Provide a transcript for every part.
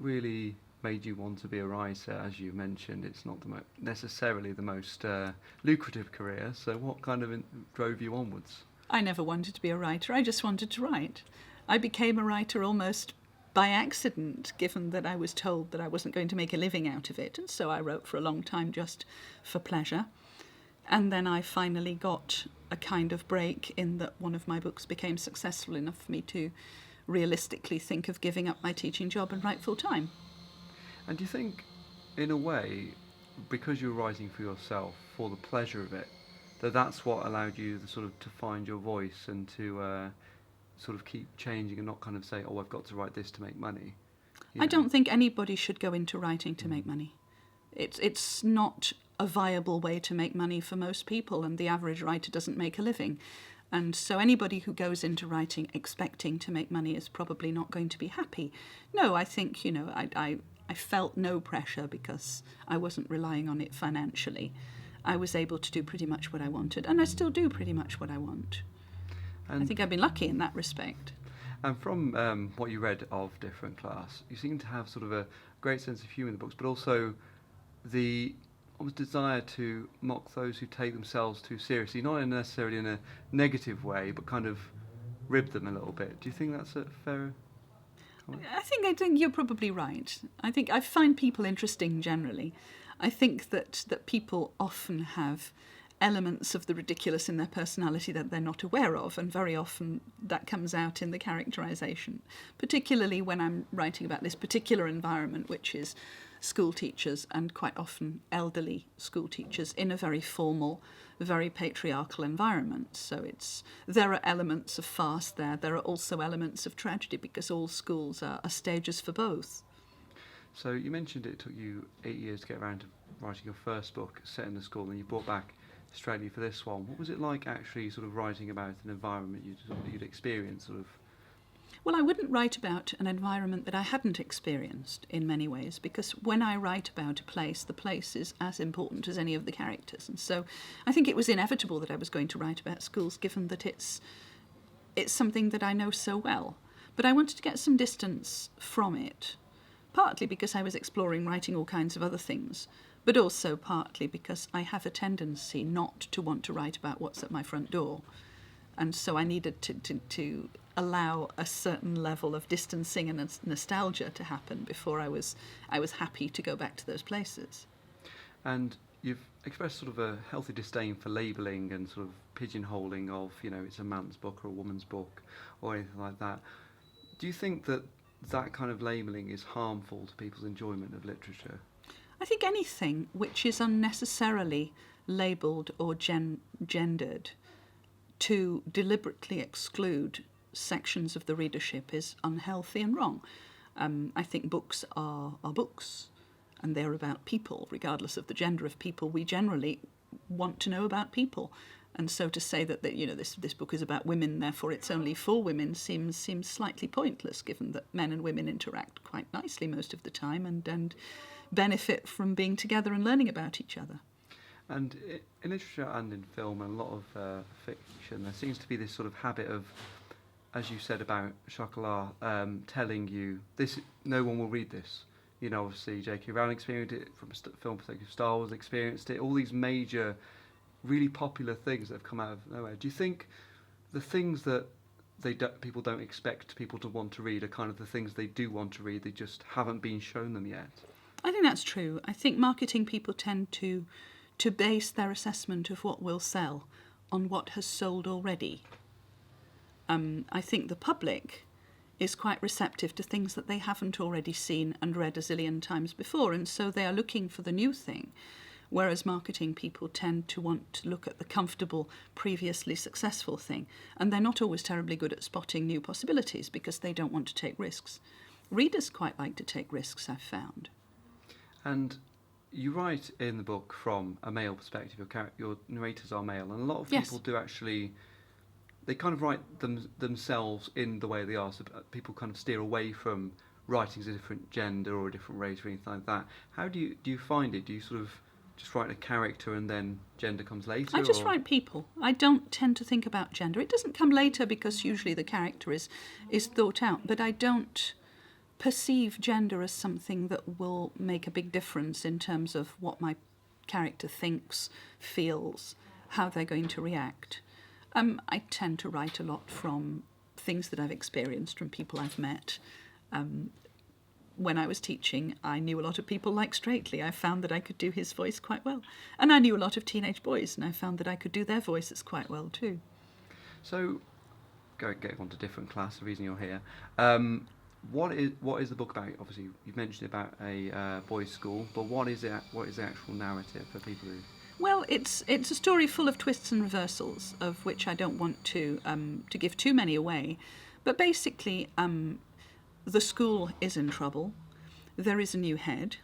really made you want to be a writer? As you mentioned, it's not necessarily the most lucrative career. So what kind of drove you onwards? I never wanted to be a writer. I just wanted to write. I became a writer almost by accident, given that I was told that I wasn't going to make a living out of it. And so I wrote for a long time just for pleasure. And then I finally got a kind of break in that one of my books became successful enough for me to realistically think of giving up my teaching job and write full time. And do you think, in a way, because you were writing for yourself, for the pleasure of it, that's what allowed you to find your voice and to sort of keep changing and not kind of say, oh, I've got to write this to make money? I don't think anybody should go into writing to make money. It's not a viable way to make money for most people, and the average writer doesn't make a living. And so anybody who goes into writing expecting to make money is probably not going to be happy. No, I think, I felt no pressure because I wasn't relying on it financially. I was able to do pretty much what I wanted, and I still do pretty much what I want. And I think I've been lucky in that respect. And from what you read of Different Class, you seem to have sort of a great sense of humour in the books, but also the almost desire to mock those who take themselves too seriously, not necessarily in a negative way, but kind of rib them a little bit. Do you think that's a fair comment? I think you're probably right. I find people interesting generally. I think that people often have elements of the ridiculous in their personality that they're not aware of, and very often that comes out in the characterisation, particularly when I'm writing about this particular environment, which is school teachers, and quite often elderly school teachers in a very formal, very patriarchal environment. So there are elements of farce there. There are also elements of tragedy, because all schools are stages for both. So you mentioned it took you 8 years to get around to writing your first book set in the school, and you brought back Australia for this one. What was it like actually sort of writing about an environment you'd experienced sort of? Well, I wouldn't write about an environment that I hadn't experienced in many ways, because when I write about a place, the place is as important as any of the characters. And so I think it was inevitable that I was going to write about schools, given that it's something that I know so well. But I wanted to get some distance from it, partly because I was exploring writing all kinds of other things, but also partly because I have a tendency not to want to write about what's at my front door. And so I needed to allow a certain level of distancing and nostalgia to happen before I was happy to go back to those places. And you've expressed sort of a healthy disdain for labelling and sort of pigeonholing of, it's a man's book or a woman's book or anything like that. Do you think that kind of labelling is harmful to people's enjoyment of literature? I think anything which is unnecessarily labelled or gendered to deliberately exclude sections of the readership is unhealthy and wrong. I think books are books, and they're about people, regardless of the gender of people. We generally want to know about people, and so to say that this book is about women, therefore it's only for women, seems slightly pointless, given that men and women interact quite nicely most of the time and benefit from being together and learning about each other. And in literature and in film and a lot of fiction, there seems to be this sort of habit of, as you said about Chocolat, telling you, no one will read this. Obviously J.K. Rowling experienced it from a film perspective, Star Wars experienced it, all these major, really popular things that have come out of nowhere. Do you think the things that people don't expect people to want to read are kind of the things they do want to read, they just haven't been shown them yet? I think that's true. I think marketing people tend to base their assessment of what will sell on what has sold already. I think the public is quite receptive to things that they haven't already seen and read a zillion times before, and so they are looking for the new thing, whereas marketing people tend to want to look at the comfortable, previously successful thing, and they're not always terribly good at spotting new possibilities because they don't want to take risks. Readers quite like to take risks, I've found. And you write in the book from a male perspective. Your narrators are male, and a lot of people do actually. They kind of write themselves in the way they are, so people kind of steer away from writing as a different gender or a different race or anything like that. How do you find it? Do you sort of just write a character and then gender comes later? I just write people. I don't tend to think about gender. It doesn't come later because usually the character is thought out, but I don't perceive gender as something that will make a big difference in terms of what my character thinks, feels, how they're going to react. I tend to write a lot from things that I've experienced, from people I've met. When I was teaching, I knew a lot of people like Straightley. I found that I could do his voice quite well. And I knew a lot of teenage boys, and I found that I could do their voices quite well too. So, getting on to different class, the reason you're here. What is the book about? Obviously, you've mentioned about a boys' school, but what is it? What is the actual narrative for people who? Well, it's a story full of twists and reversals, of which I don't want to give too many away. But basically, the school is in trouble. There is a new head.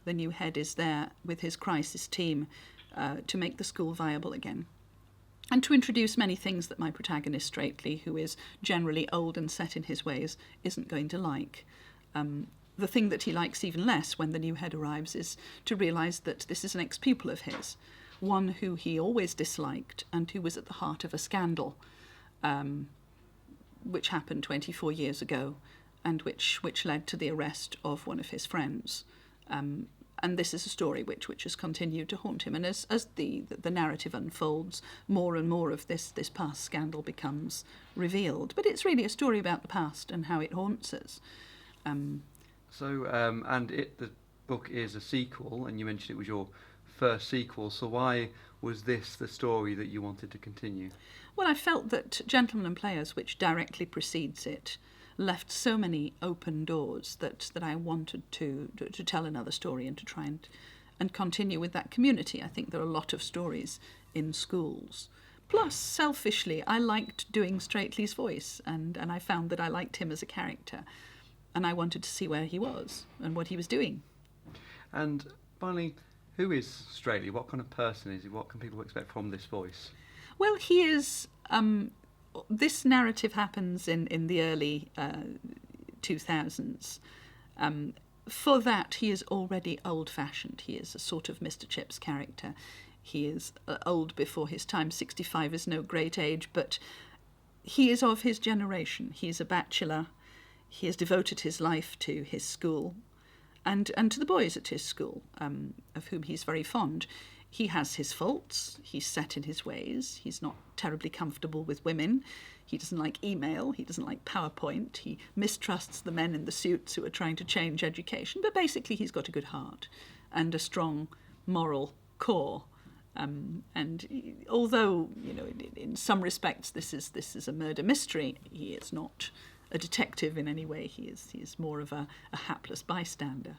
The new head is there with his crisis team to make the school viable again, and to introduce many things that my protagonist, Straightley, who is generally old and set in his ways, isn't going to like. The thing that he likes even less when the new head arrives is to realise that this is an ex-pupil of his, one who he always disliked and who was at the heart of a scandal which happened 24 years ago and which led to the arrest of one of his friends. And this is a story which has continued to haunt him. And as the narrative unfolds, more and more of this past scandal becomes revealed. But it's really a story about the past and how it haunts us. The book is a sequel, and you mentioned it was your first sequel. So why was this the story that you wanted to continue? Well, I felt that Gentlemen and Players, which directly precedes it, left so many open doors that I wanted to tell another story and to try and continue with that community. I think there are a lot of stories in schools. Plus, selfishly, I liked doing Straightley's voice, and I found that I liked him as a character. And I wanted to see where he was and what he was doing. And finally, who is Straightley? What kind of person is he? What can people expect from this voice? Well, he is... this narrative happens in the early 2000s. For that, he is already old-fashioned. He is a sort of Mr. Chips character. He is old before his time. 65 is no great age, but he is of his generation. He's a bachelor. He has devoted his life to his school and to the boys at his school, of whom he's very fond. He has his faults. He's set in his ways. He's not terribly comfortable with women. He doesn't like email. He doesn't like PowerPoint. He mistrusts the men in the suits who are trying to change education. But basically, he's got a good heart and a strong moral core. And although, in some respects this is a murder mystery, he is not a detective in any way. He is more of a hapless bystander.